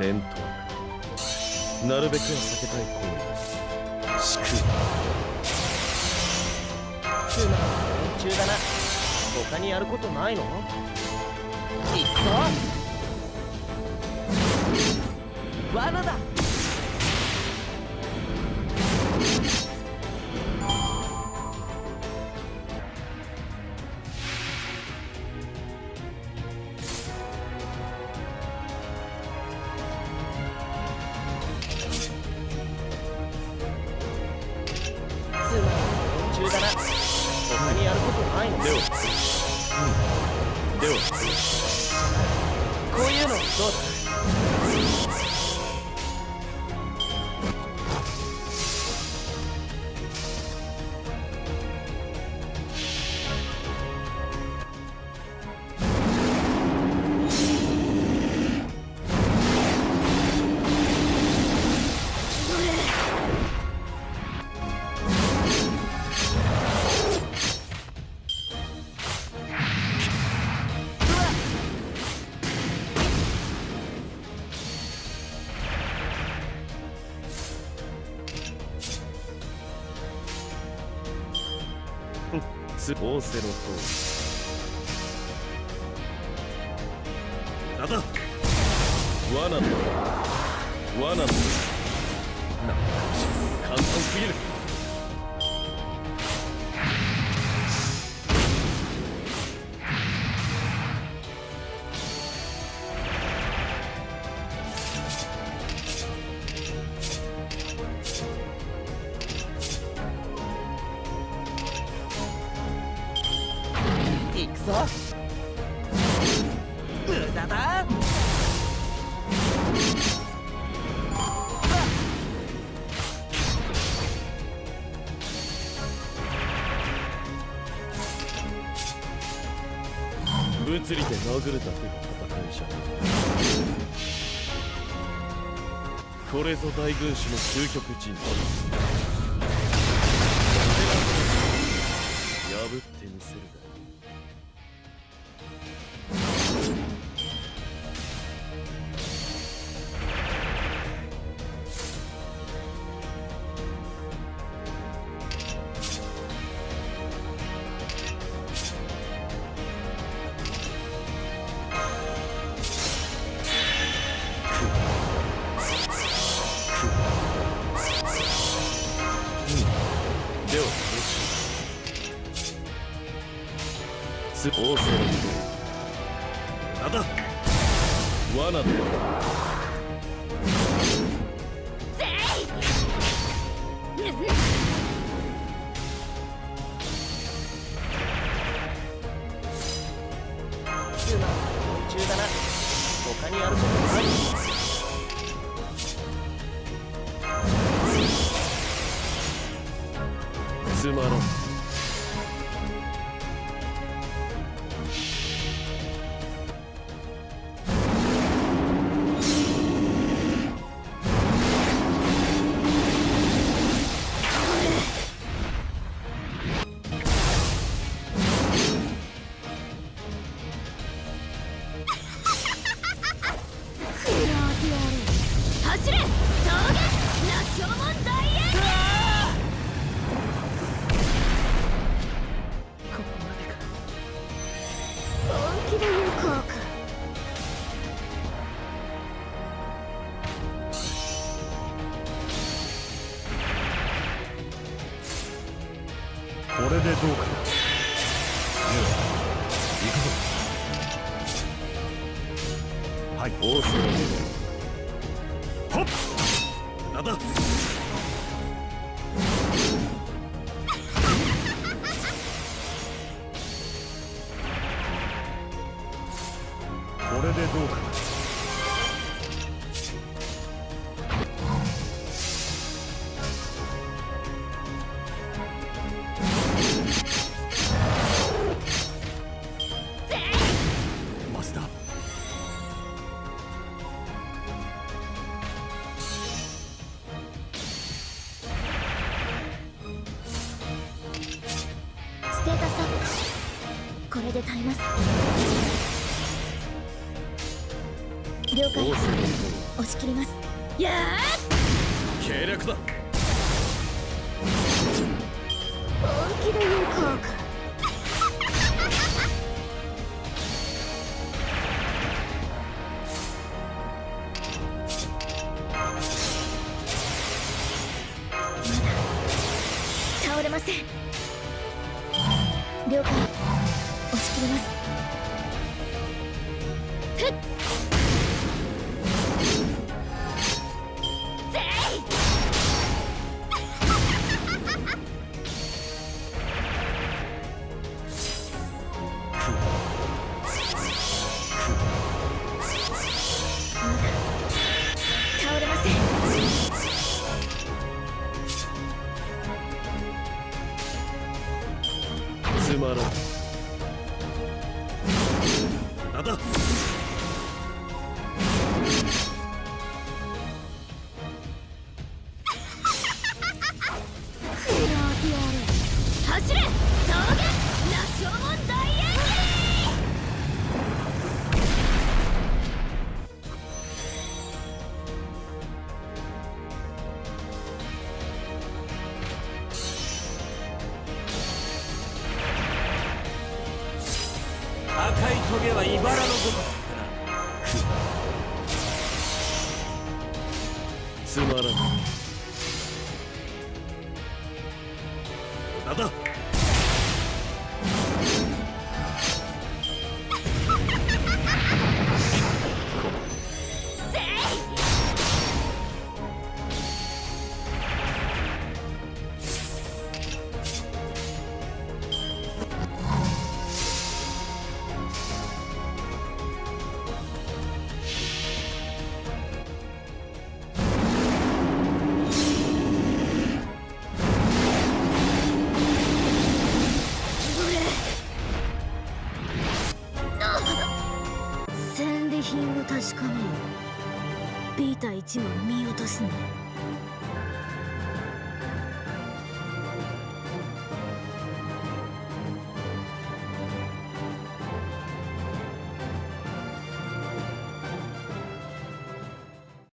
戦闘なるべくは避けたい行為祝つまん連中だな。他にやることないの？行くぞ。罠だ。中だな。他にやることないの？ではこういうのどうだ？仰せのとおり。なんだ罠だ罠だ。なんだ簡単すぎる。行くぞ。無駄だ。物理で殴るだけの戦いじゃ。これぞ大軍師の究極陣地。破ってみせるが。では仰せのとおり。なんだ罠だ。中だな。他にやることないの？つまらん。走れ！上下！羅生門大英！ここまでか。本気で行こうか。これでどうかな。では行くぞ。はい、仰せのとおり。はっなんだこれでどうかな。マスターステータスアップ。これで耐えます。了解。仰せのとおり。押し切ります。や計略だ。本気で言うこうか。倒れません。了解。押し切ります。ふっぜい倒れません。つまらん。なんだ。走れ草原羅生門大演赤いトゲは茨のごとくつまらん。なんだ。ぜい戦利品を確かめよう。ビータ1を見落とすね。